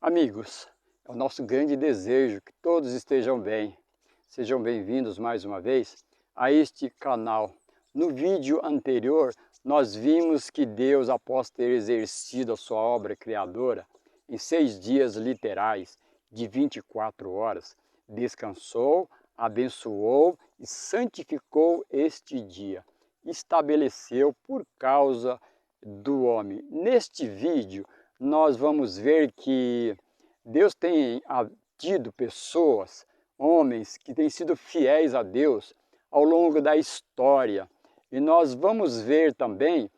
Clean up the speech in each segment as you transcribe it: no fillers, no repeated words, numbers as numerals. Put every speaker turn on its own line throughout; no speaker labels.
Amigos, é o nosso grande desejo que todos estejam bem. Sejam bem-vindos mais uma vez a este canal. No vídeo anterior, nós vimos que Deus, após ter exercido a sua obra criadora, em 6 dias literais de 24 horas, descansou, abençoou e santificou este dia. Estabeleceu por causa do homem. Neste vídeo, nós vamos ver que Deus tem tido pessoas, homens, que têm sido fiéis a Deus ao longo da história. E nós vamos ver também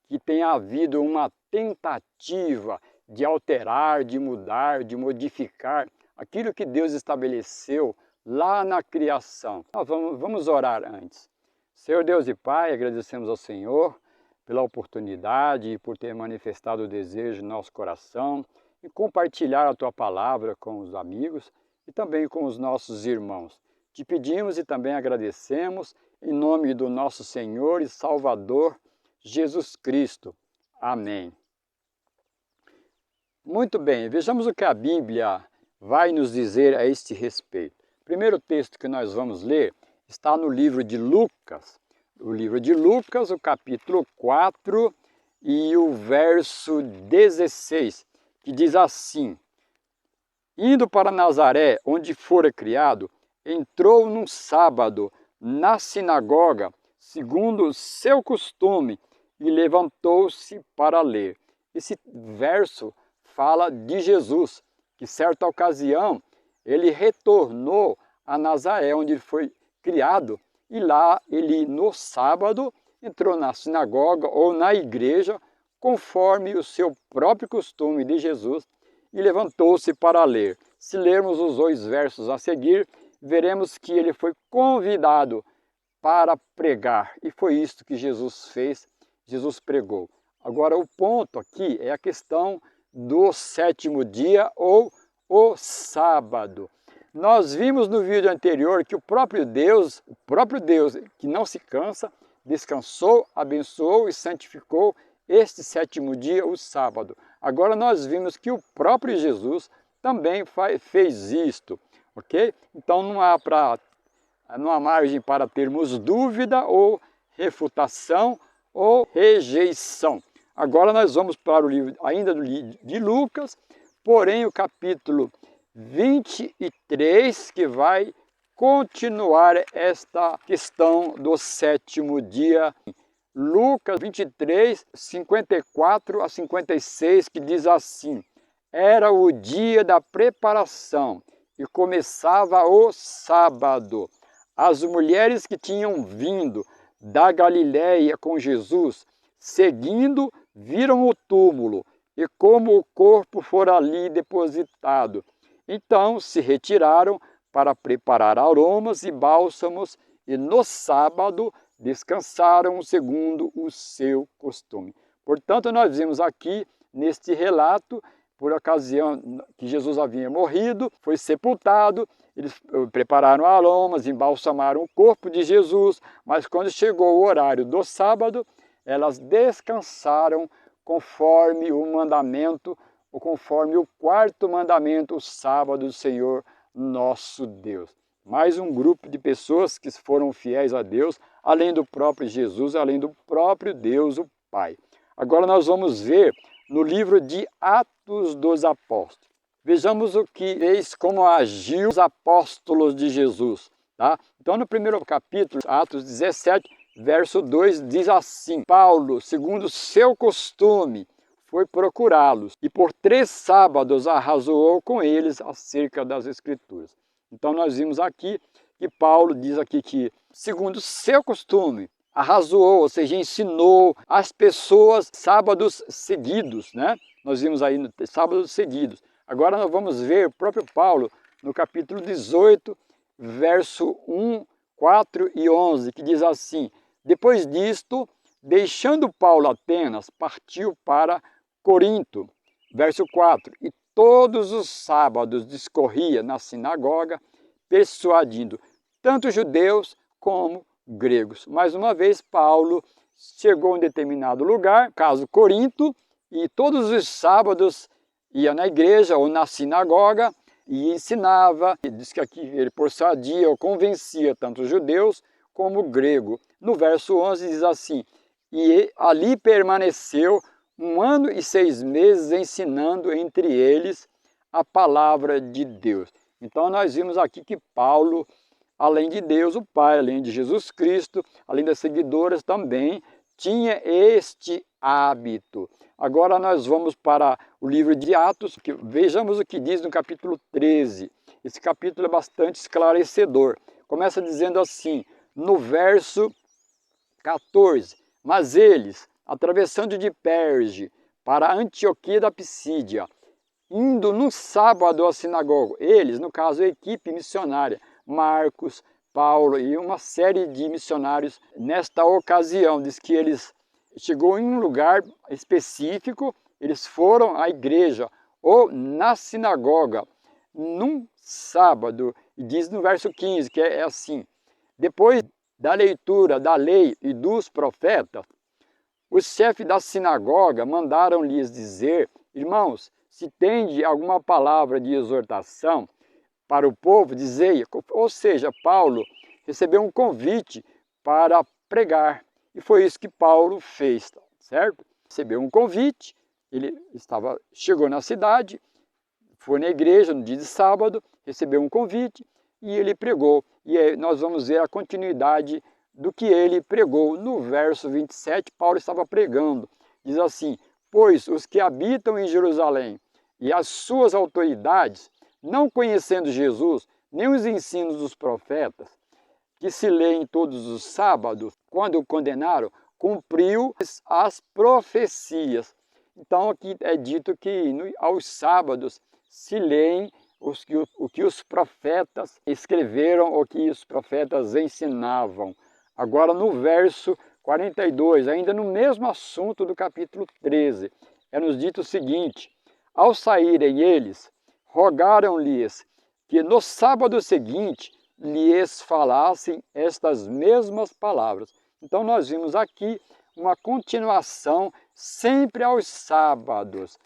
que tem havido uma tentativa de alterar, de mudar, de modificar aquilo que Deus estabeleceu lá na criação. Nós vamos orar antes. Senhor Deus e Pai, agradecemos ao Senhor pela oportunidade e por ter manifestado o desejo no nosso coração e compartilhar a Tua palavra com os amigos e também com os nossos irmãos. Te pedimos e também agradecemos em nome do nosso Senhor e Salvador, Jesus Cristo. Amém. Muito bem, vejamos o que a Bíblia vai nos dizer a este respeito. O primeiro texto que nós vamos ler está no livro de Lucas. O livro de Lucas, o capítulo 4 e o verso 16, que diz assim: Indo para Nazaré, onde fora criado, entrou num sábado na sinagoga, segundo o seu costume, e levantou-se para ler. Esse verso fala de Jesus, que certa ocasião ele retornou a Nazaré, onde ele foi criado, e lá ele, no sábado, entrou na sinagoga ou na igreja, conforme o seu próprio costume de Jesus, e levantou-se para ler. Se lermos os 2 versos a seguir, veremos que ele foi convidado para pregar. E foi isto que Jesus fez, Jesus pregou. Agora, o ponto aqui é a questão do 7º dia ou o sábado. Nós vimos no vídeo anterior que o próprio Deus que não se cansa, descansou, abençoou e santificou este 7º dia, o sábado. Agora nós vimos que o próprio Jesus também fez isto, ok? Então não há margem para termos dúvida ou refutação ou rejeição. Agora nós vamos para o livro ainda de Lucas, porém o capítulo 23, que vai continuar esta questão do 7º dia. Lucas 23, 54 a 56, que diz assim: Era o dia da preparação e começava o sábado. As mulheres que tinham vindo da Galiléia com Jesus, seguindo, viram o túmulo e como o corpo fora ali depositado. Então se retiraram para preparar aromas e bálsamos e no sábado descansaram segundo o seu costume. Portanto, nós vimos aqui neste relato, por ocasião que Jesus havia morrido, foi sepultado, eles prepararam aromas, embalsamaram o corpo de Jesus, mas quando chegou o horário do sábado, elas descansaram conforme o mandamento, ou conforme o 4º mandamento, o sábado do Senhor nosso Deus. Mais um grupo de pessoas que foram fiéis a Deus, além do próprio Jesus, além do próprio Deus, o Pai. Agora nós vamos ver no livro de Atos dos Apóstolos. Vejamos o que fez, como agiu os apóstolos de Jesus. Tá? Então no primeiro capítulo, Atos 17, verso 2, diz assim: Paulo, segundo seu costume, foi procurá-los e por 3 sábados arrazoou com eles acerca das Escrituras. Então nós vimos aqui que Paulo diz aqui que, segundo seu costume, arrazoou, ou seja, ensinou as pessoas sábados seguidos, né? Nós vimos aí sábados seguidos. Agora nós vamos ver o próprio Paulo no capítulo 18, verso 1, 4 e 11, que diz assim: Depois disto, deixando Paulo Atenas, partiu para Corinto. Verso 4, e todos os sábados discorria na sinagoga, persuadindo tanto judeus como gregos. Mais uma vez, Paulo chegou em determinado lugar, caso Corinto, e todos os sábados ia na igreja ou na sinagoga e ensinava. Diz que aqui ele persuadia ou convencia tanto os judeus como o grego. No verso 11 diz assim: e ali permaneceu 1 ano e 6 meses ensinando entre eles a palavra de Deus. Então nós vimos aqui que Paulo, além de Deus o Pai, além de Jesus Cristo, além das seguidoras também, tinha este hábito. Agora nós vamos para o livro de Atos, que vejamos o que diz no capítulo 13. Esse capítulo é bastante esclarecedor. Começa dizendo assim, no verso 14: mas eles, atravessando de Perge para Antioquia da Pisídia, indo no sábado à sinagoga, eles, no caso a equipe missionária, Marcos, Paulo e uma série de missionários, nesta ocasião, diz que eles chegou em um lugar específico, eles foram à igreja ou na sinagoga num sábado, e diz no verso 15 que é assim: depois da leitura da lei e dos profetas, os chefes da sinagoga mandaram-lhes dizer: irmãos, se tende alguma palavra de exortação para o povo, dizei. Ou seja, Paulo recebeu um convite para pregar. E foi isso que Paulo fez, certo? Recebeu um convite, ele chegou na cidade, foi na igreja no dia de sábado, recebeu um convite e ele pregou. E aí nós vamos ver a continuidade do que ele pregou. No verso 27, Paulo estava pregando. Diz assim: pois os que habitam em Jerusalém e as suas autoridades, não conhecendo Jesus, nem os ensinos dos profetas, que se lêem todos os sábados, quando o condenaram, cumpriu as profecias. Então aqui é dito que aos sábados se leem o que os profetas escreveram, o que os profetas ensinavam. Agora no verso 42, ainda no mesmo assunto do capítulo 13, é nos dito o seguinte: ao saírem eles, rogaram-lhes que no sábado seguinte lhes falassem estas mesmas palavras. Então nós vimos aqui uma continuação sempre aos sábados.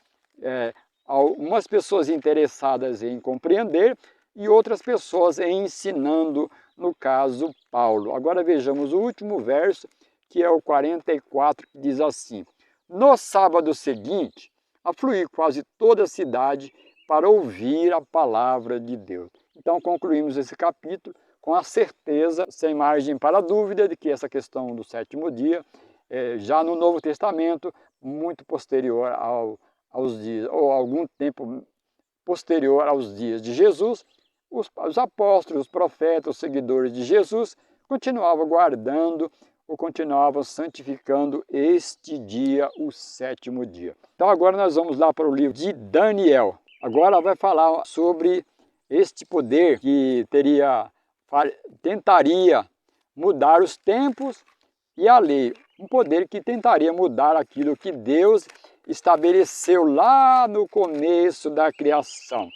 Algumas pessoas interessadas em compreender e outras pessoas em ensinando, no caso Paulo. Agora vejamos o último verso, que é o 44, que diz assim: no sábado seguinte, afluiu quase toda a cidade para ouvir a palavra de Deus. Então concluímos esse capítulo com a certeza, sem margem para dúvida, de que essa questão do sétimo dia, já no Novo Testamento, muito posterior aos dias, ou algum tempo posterior aos dias de Jesus, os apóstolos, os profetas, os seguidores de Jesus continuavam guardando ou continuavam santificando este dia, o sétimo dia. Então agora nós vamos lá para o livro de Daniel. Agora vai falar sobre este poder que tentaria mudar os tempos e a lei. Um poder que tentaria mudar aquilo que Deus estabeleceu lá no começo da criação.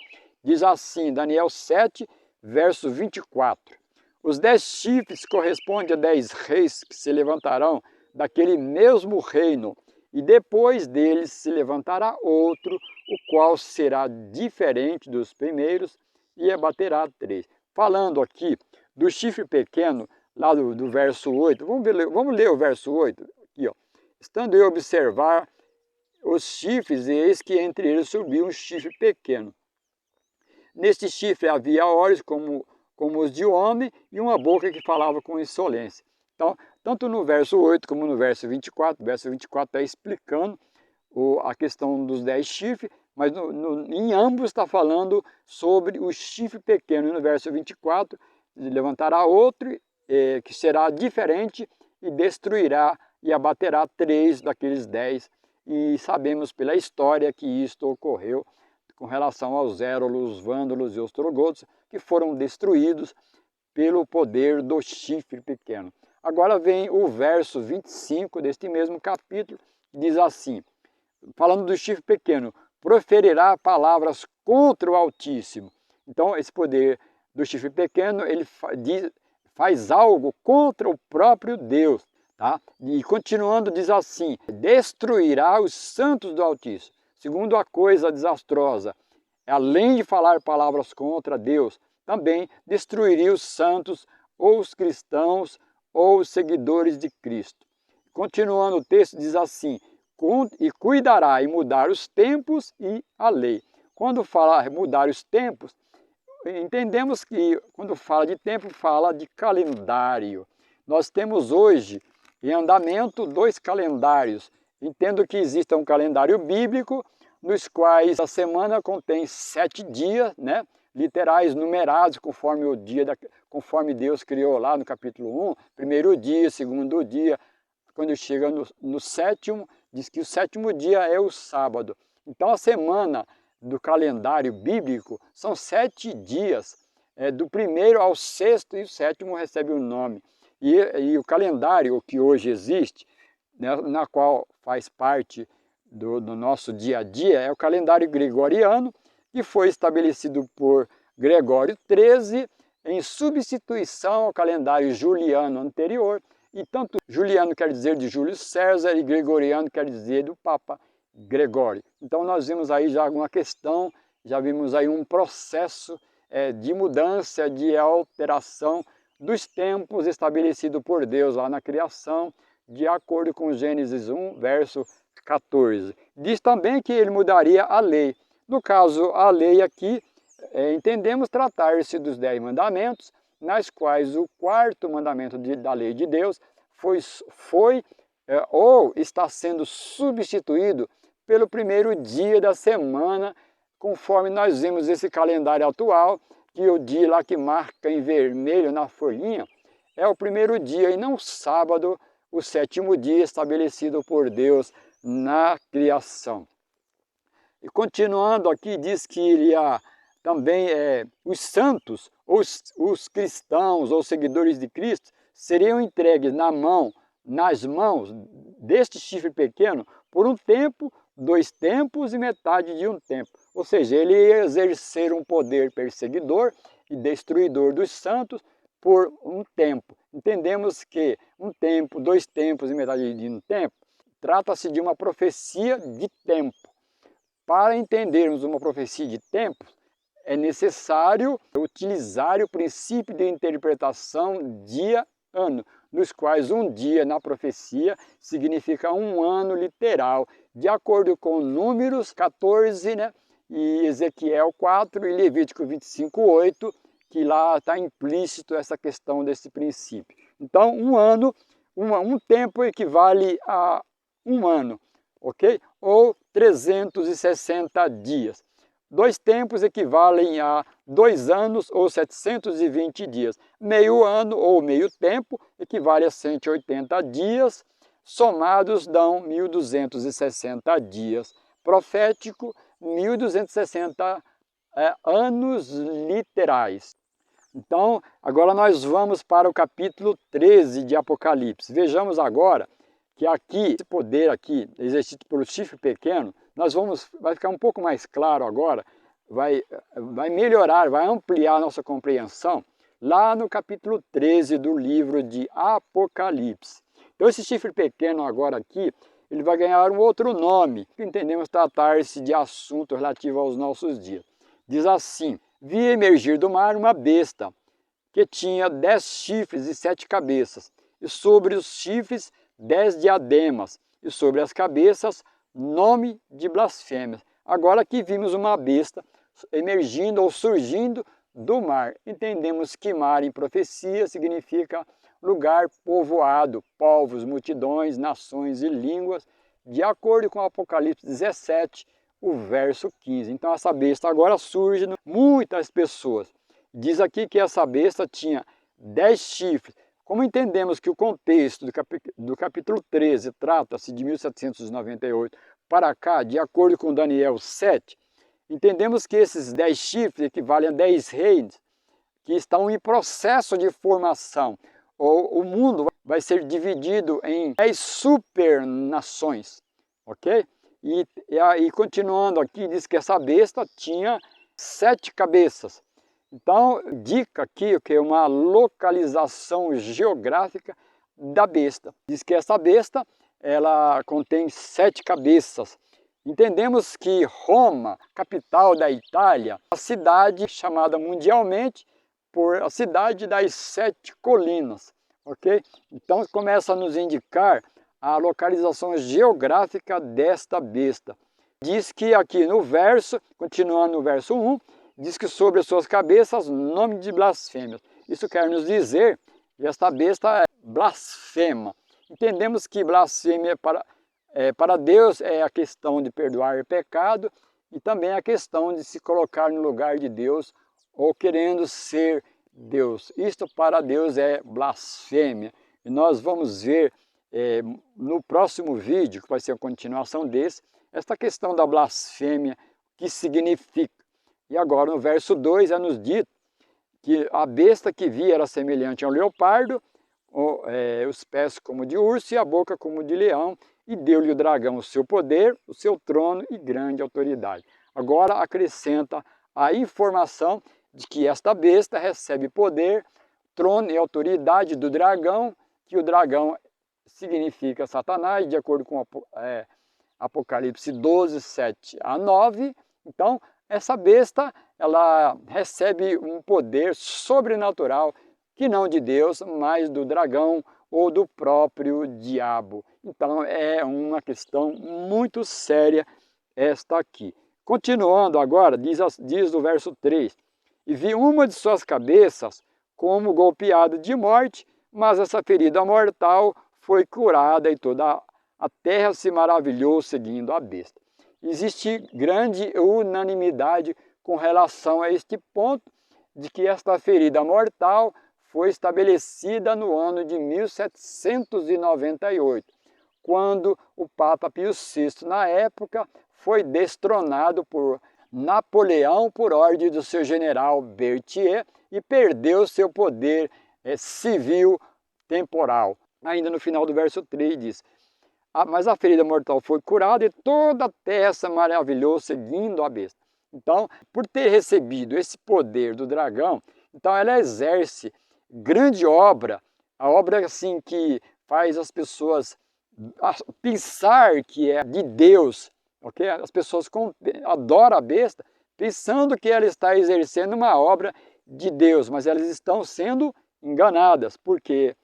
Diz assim, Daniel 7, verso 24. Os 10 chifres correspondem a 10 reis que se levantarão daquele mesmo reino, e depois deles se levantará outro, o qual será diferente dos primeiros, e abaterá 3. Falando aqui do chifre pequeno, lá do verso 8, vamos ler o verso 8, aqui, ó. Estando eu a observar os chifres, eis que entre eles subiu um chifre pequeno. Neste chifre havia olhos como os de homem e uma boca que falava com insolência. Então, tanto no verso 8 como no verso 24, o verso 24 está explicando a questão dos 10 chifres, mas em ambos está falando sobre o chifre pequeno. No verso 24, levantará outro que será diferente e destruirá e abaterá 3 daqueles 10. E sabemos pela história que isto ocorreu com relação aos érolos, vândalos e ostrogodos, que foram destruídos pelo poder do chifre pequeno. Agora vem o verso 25 deste mesmo capítulo, diz assim, falando do chifre pequeno: proferirá palavras contra o Altíssimo. Então esse poder do chifre pequeno, ele faz algo contra o próprio Deus. Tá? E continuando diz assim: destruirá os santos do Altíssimo. Segunda coisa desastrosa, além de falar palavras contra Deus, também destruiria os santos, ou os cristãos, ou os seguidores de Cristo. Continuando o texto diz assim, e cuidará em mudar os tempos e a lei. Quando fala mudar os tempos, entendemos que quando fala de tempo, fala de calendário. Nós temos hoje em andamento 2 calendários. Entendo que existe um calendário bíblico, nos quais a semana contém 7 dias, né? Literais, numerados, conforme o dia, conforme Deus criou lá no capítulo 1, primeiro dia, segundo dia. Quando chega no sétimo, diz que o sétimo dia é o sábado. Então a semana do calendário bíblico são 7 dias, do primeiro ao sexto, e o sétimo recebe o nome. E o calendário que hoje existe, né, na qual faz parte do nosso dia a dia, é o calendário gregoriano, que foi estabelecido por Gregório XIII, em substituição ao calendário juliano anterior. E tanto Juliano quer dizer de Júlio César e Gregoriano quer dizer do Papa Gregório. Então nós vimos aí já uma questão, já vimos aí um processo de mudança, de alteração dos tempos estabelecido por Deus lá na criação, de acordo com Gênesis 1, verso 14. Diz também que ele mudaria a lei. No caso, a lei aqui, entendemos tratar-se dos 10 mandamentos, nas quais o 4º mandamento da lei de Deus foi ou está sendo substituído pelo primeiro dia da semana, conforme nós vemos esse calendário atual, que o dia lá que marca em vermelho na folhinha é o primeiro dia e não o sábado, o 7º dia estabelecido por Deus na criação. E continuando aqui, diz que iria também os santos, os cristãos ou seguidores de Cristo, seriam entregues nas mãos deste chifre pequeno por um tempo, 2 tempos e metade de um tempo. Ou seja, ele ia exercer um poder perseguidor e destruidor dos santos por um tempo. Entendemos que um tempo, 2 tempos e metade de um tempo, trata-se de uma profecia de tempo. Para entendermos uma profecia de tempo, é necessário utilizar o princípio de interpretação dia-ano, nos quais um dia na profecia significa um ano literal, de acordo com Números 14, né, e Ezequiel 4 e Levítico 25:8, que lá está implícito essa questão desse princípio. Então, um tempo equivale a um ano, ok? Ou 360 dias. 2 tempos equivalem a 2 anos ou 720 dias. Meio ano ou meio tempo equivale a 180 dias, somados dão 1260 dias. Profético, 1260 anos literais. Então, agora nós vamos para o capítulo 13 de Apocalipse. Vejamos agora que aqui, esse poder aqui, exercido pelo chifre pequeno, vai ficar um pouco mais claro agora, vai melhorar, vai ampliar a nossa compreensão lá no capítulo 13 do livro de Apocalipse. Então esse chifre pequeno agora aqui, ele vai ganhar um outro nome, que entendemos tratar-se de assunto relativo aos nossos dias. Diz assim, vi emergir do mar uma besta, que tinha 10 chifres e 7 cabeças, e sobre os chifres 10 diademas, e sobre as cabeças nome de blasfêmias. Agora aqui vimos uma besta emergindo ou surgindo do mar. Entendemos que mar em profecia significa lugar povoado, povos, multidões, nações e línguas, de acordo com Apocalipse 17, o verso 15. Então essa besta agora surge muitas pessoas. Diz aqui que essa besta tinha 10 chifres. Como entendemos que o contexto do capítulo 13 trata-se de 1798 para cá, de acordo com Daniel 7, entendemos que esses 10 chifres equivalem a 10 reinos que estão em processo de formação. O mundo vai ser dividido em 10 supernações, ok? E continuando aqui, diz que essa besta tinha 7 cabeças. Então, dica aqui que é uma localização geográfica da besta. Diz que essa besta, ela contém 7 cabeças. Entendemos que Roma, capital da Itália, a cidade chamada mundialmente por a cidade das 7 colinas, ok? Então começa a nos indicar a localização geográfica desta besta. Diz que aqui no verso, continuando no verso 1, diz que sobre as suas cabeças nome de blasfêmias. Isso quer nos dizer que esta besta é blasfema. Entendemos que blasfêmia para Deus é a questão de perdoar pecado e também a questão de se colocar no lugar de Deus ou querendo ser Deus. Isto para Deus é blasfêmia. E nós vamos ver no próximo vídeo, que vai ser a continuação desse, esta questão da blasfêmia, que significa. E agora no verso 2 é nos dito que a besta que via era semelhante a um leopardo, os pés como de urso e a boca como de leão, e deu-lhe o dragão o seu poder, o seu trono e grande autoridade. Agora acrescenta a informação de que esta besta recebe poder, trono e autoridade do dragão, que o dragão significa Satanás, de acordo com Apocalipse 12, 7 a 9. Então, essa besta, ela recebe um poder sobrenatural, que não de Deus, mas do dragão ou do próprio diabo. Então, é uma questão muito séria esta aqui. Continuando agora, diz o verso 3, e vi uma de suas cabeças como golpeada de morte, mas essa ferida mortal foi curada e toda a terra se maravilhou seguindo a besta. Existe grande unanimidade com relação a este ponto de que esta ferida mortal foi estabelecida no ano de 1798, quando o Papa Pio VI, na época, foi destronado por Napoleão por ordem do seu general Berthier e perdeu seu poder civil temporal. Ainda no final do verso 3 diz, mas a ferida mortal foi curada e toda a terra se maravilhou seguindo a besta. Então, por ter recebido esse poder do dragão, então ela exerce grande obra, a obra assim que faz as pessoas pensar que é de Deus, ok? As pessoas adoram a besta pensando que ela está exercendo uma obra de Deus, mas elas estão sendo enganadas, porque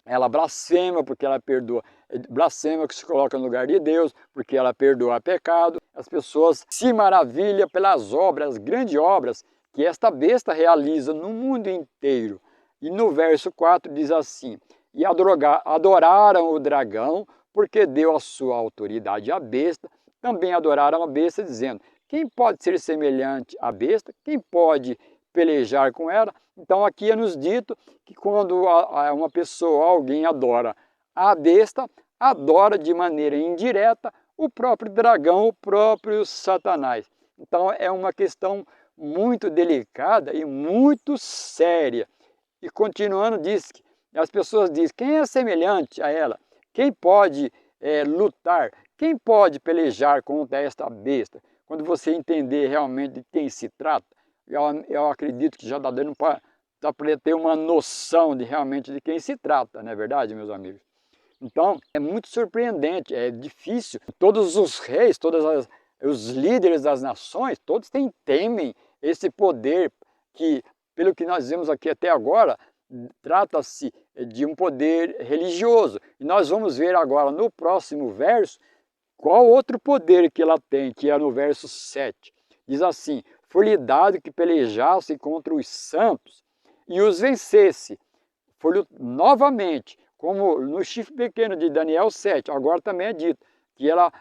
ela blasfema, porque ela perdoa, blasfema que se coloca no lugar de Deus, porque ela perdoa pecado. As pessoas se maravilham pelas obras, grandes obras que esta besta realiza no mundo inteiro. E no verso 4 diz assim, e adoraram o dragão, porque deu a sua autoridade à besta, também adoraram a besta, dizendo, quem pode ser semelhante à besta? Quem pode pelejar com ela? Então aqui é nos dito que quando uma pessoa, alguém adora a besta, adora de maneira indireta o próprio dragão, o próprio Satanás. Então é uma questão muito delicada e muito séria. E continuando diz que as pessoas dizem, quem é semelhante a ela? Quem pode lutar? Quem pode pelejar contra esta besta? Quando você entender realmente de quem se trata, eu acredito que já está dando para ter uma noção de realmente de quem se trata, não é verdade, meus amigos? Então, é muito surpreendente, é difícil. Todos os reis, os líderes das nações, todos temem esse poder que, pelo que nós vemos aqui até agora, trata-se de um poder religioso. E nós vamos ver agora no próximo verso qual outro poder que ela tem, que é no verso 7. Diz assim, foi-lhe dado que pelejasse contra os santos e os vencesse. Foi-lhe novamente, como no chifre pequeno de Daniel 7, agora também é dito, que ela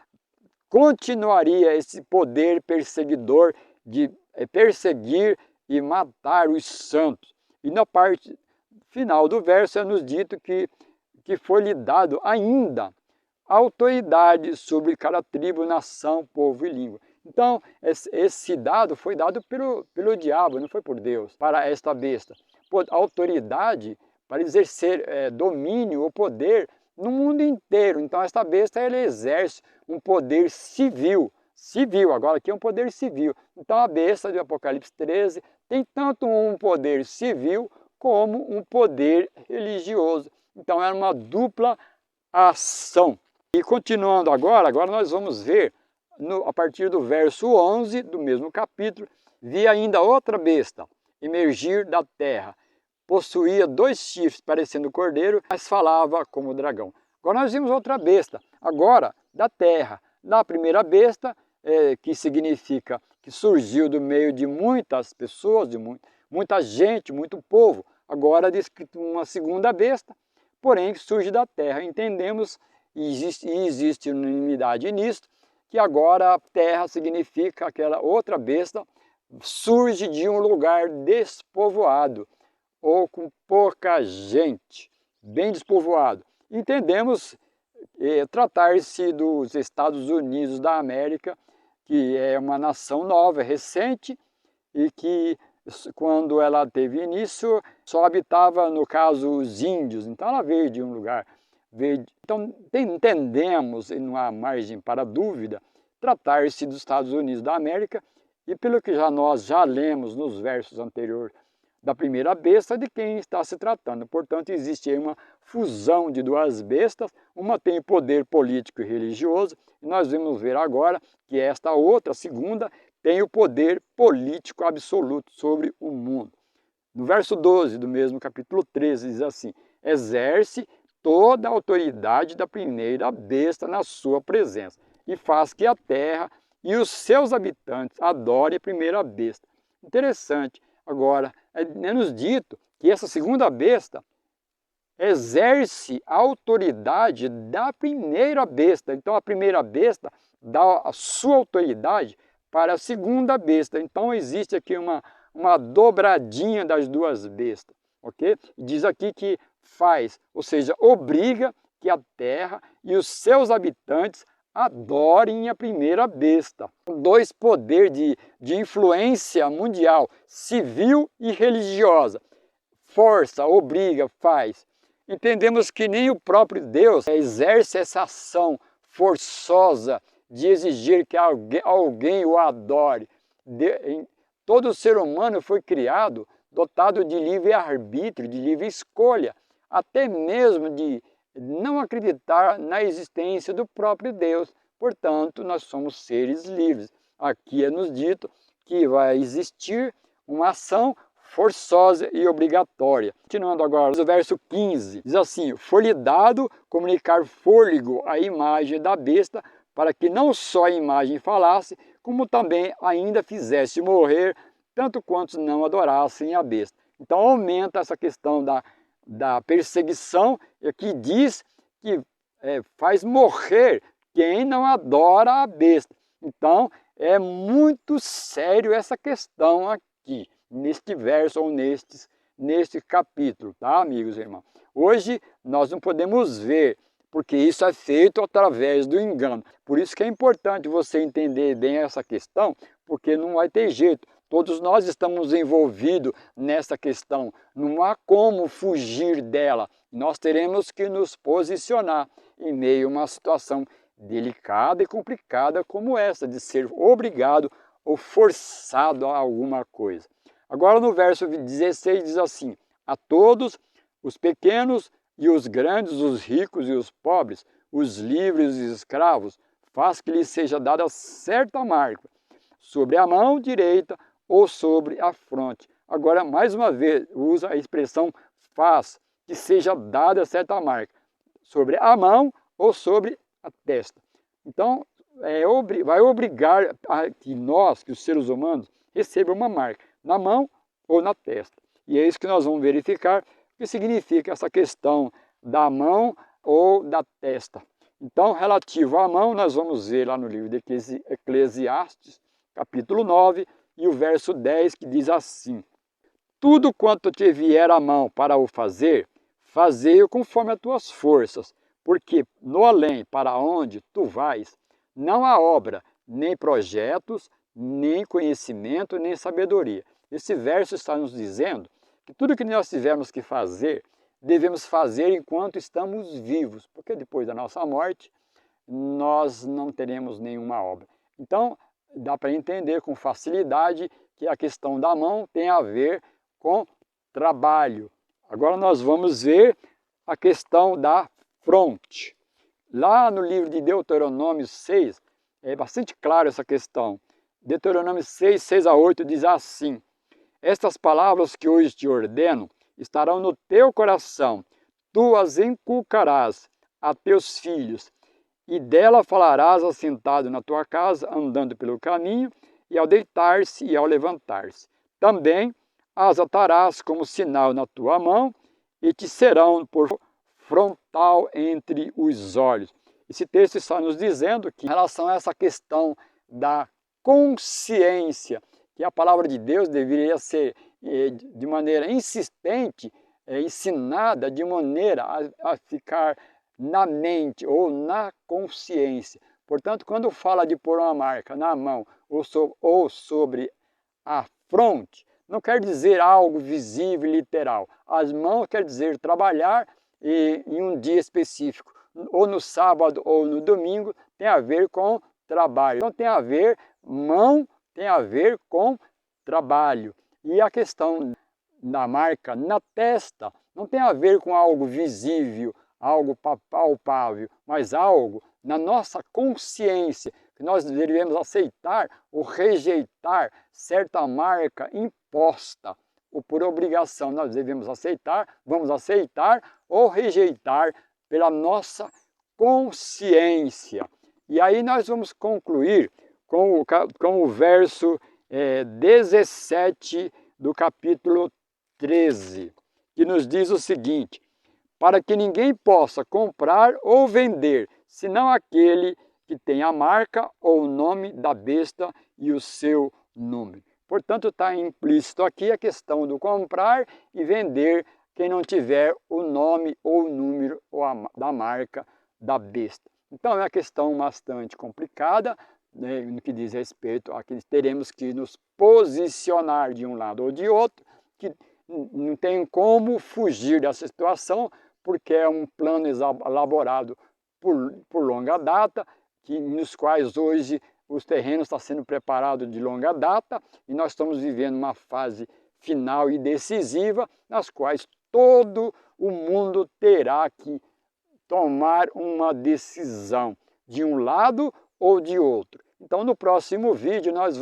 continuaria esse poder perseguidor de perseguir e matar os santos. E na parte final do verso é nos dito que foi-lhe dado ainda autoridade sobre cada tribo, nação, povo e língua. Então, esse dado foi dado pelo diabo, não foi por Deus, para esta besta. Autoridade para exercer domínio ou poder no mundo inteiro. Então, esta besta ela exerce um poder civil. Agora aqui é um poder civil. Então, a besta do Apocalipse 13 tem tanto um poder civil como um poder religioso. Então, é uma dupla ação. E continuando agora nós vamos ver a partir do verso 11 do mesmo capítulo, vi ainda outra besta emergir da terra. Possuía 2 chifres, parecendo cordeiro, mas falava como dragão. Agora nós vimos outra besta, agora da terra. Na primeira besta, que significa que surgiu do meio de muitas pessoas, de muita gente, muito povo. Agora diz que uma segunda besta, porém que surge da terra. Entendemos, e existe unanimidade nisso, que agora a terra significa aquela outra besta, surge de um lugar despovoado, ou com pouca gente, bem despovoado. Entendemos tratar-se dos Estados Unidos da América, que é uma nação nova, recente, e que quando ela teve início, só habitava, no caso, os índios. Então ela veio de um lugar. Então entendemos, e não há margem para dúvida, tratar-se dos Estados Unidos da América, e pelo que nós já lemos nos versos anteriores da primeira besta, de quem está se tratando. Portanto, existe aí uma fusão de 2 bestas, uma tem poder político e religioso, e nós vamos ver agora que esta outra, segunda, tem o poder político absoluto sobre o mundo. No verso 12 do mesmo capítulo 13 diz assim: exerce toda a autoridade da primeira besta na sua presença, e faz que a terra e os seus habitantes adorem a primeira besta. Interessante. Agora, é nos dito que essa segunda besta exerce a autoridade da primeira besta. Então a primeira besta dá a sua autoridade para a segunda besta. Então existe aqui uma dobradinha das 2 bestas, ok? Diz aqui que faz, ou seja, obriga que a terra e os seus habitantes adorem a primeira besta. 2 poderes de influência mundial, civil e religiosa. Força, obriga, faz. Entendemos que nem o próprio Deus exerce essa ação forçosa de exigir que alguém o adore. Todo ser humano foi criado dotado de livre-arbítrio, de livre escolha, até mesmo de não acreditar na existência do próprio Deus. Portanto, nós somos seres livres. Aqui é nos dito que vai existir uma ação forçosa e obrigatória. Continuando agora, o verso 15, diz assim: foi-lhe dado comunicar fôlego à imagem da besta, para que não só a imagem falasse, como também ainda fizesse morrer tanto quantos não adorassem a besta. Então aumenta essa questão da perseguição, que diz que faz morrer quem não adora a besta. Então é muito sério essa questão aqui, neste verso ou neste capítulo, tá, amigos e irmãos? Hoje nós não podemos ver, porque isso é feito através do engano. Por isso que é importante você entender bem essa questão, porque não vai ter jeito. Todos nós estamos envolvidos nessa questão, não há como fugir dela. Nós teremos que nos posicionar em meio a uma situação delicada e complicada como essa, de ser obrigado ou forçado a alguma coisa. Agora no verso 16 diz assim: a todos, os pequenos e os grandes, os ricos e os pobres, os livres e os escravos, faz que lhes seja dada certa marca, sobre a mão direita ou sobre a fronte. Agora, mais uma vez, usa a expressão faz que seja dada certa marca, sobre a mão ou sobre a testa. Então, vai obrigar a que nós, que os seres humanos, recebam uma marca na mão ou na testa. E é isso que nós vamos verificar, o que significa essa questão da mão ou da testa. Então, relativo à mão, nós vamos ver lá no livro de Eclesiastes, capítulo 9, e o verso 10, que diz assim: tudo quanto te vier à mão para o fazer, fazei-o conforme as tuas forças, porque no além para onde tu vais, não há obra, nem projetos, nem conhecimento, nem sabedoria. Esse verso está nos dizendo que tudo que nós tivermos que fazer, devemos fazer enquanto estamos vivos, porque depois da nossa morte, nós não teremos nenhuma obra. Então, dá para entender com facilidade que a questão da mão tem a ver com trabalho. Agora nós vamos ver a questão da fronte. Lá no livro de Deuteronômio 6, É bastante claro essa questão. Deuteronômio 6, 6 a 8 diz assim: estas palavras que hoje te ordeno estarão no teu coração, tu as inculcarás a teus filhos, e dela falarás assentado na tua casa, andando pelo caminho, e ao deitar-se e ao levantar-se. Também as atarás como sinal na tua mão, e te serão por frontal entre os olhos. Esse texto está nos dizendo que, em relação a essa questão da consciência, que a palavra de Deus deveria ser de maneira insistente, ensinada de maneira a ficar na mente ou na consciência. Portanto, quando fala de pôr uma marca na mão ou sobre a fronte, não quer dizer algo visível e literal. As mãos quer dizer trabalhar em um dia específico, ou no sábado ou no domingo, tem a ver com trabalho. Então tem a ver, mão tem a ver com trabalho. E a questão da marca na testa não tem a ver com algo visível, algo palpável, mas algo na nossa consciência, que nós devemos aceitar ou rejeitar certa marca imposta, ou por obrigação nós devemos aceitar, vamos aceitar ou rejeitar pela nossa consciência. E aí nós vamos concluir com o verso 17 do capítulo 13, que nos diz o seguinte: para que ninguém possa comprar ou vender, senão aquele que tem a marca ou o nome da besta e o seu número. Portanto, está implícito aqui a questão do comprar e vender quem não tiver o nome ou o número da marca da besta. Então é uma questão bastante complicada, né, no que diz respeito a que teremos que nos posicionar de um lado ou de outro, que não tem como fugir dessa situação, porque é um plano elaborado por longa data, nos quais hoje os terrenos estão sendo preparados de longa data, e nós estamos vivendo uma fase final e decisiva, nas quais todo o mundo terá que tomar uma decisão de um lado ou de outro. Então, no próximo vídeo, nós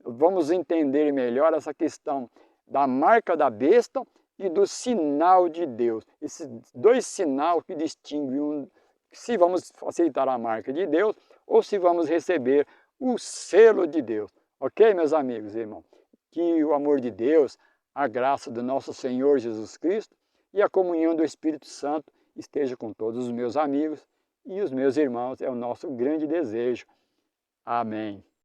vamos entender melhor essa questão da marca da besta e do sinal de Deus. Esses dois sinais que distinguem se vamos aceitar a marca de Deus ou se vamos receber o selo de Deus. Ok, meus amigos e irmãos? Que o amor de Deus, a graça do nosso Senhor Jesus Cristo e a comunhão do Espírito Santo esteja com todos os meus amigos e os meus irmãos. É o nosso grande desejo. Amém.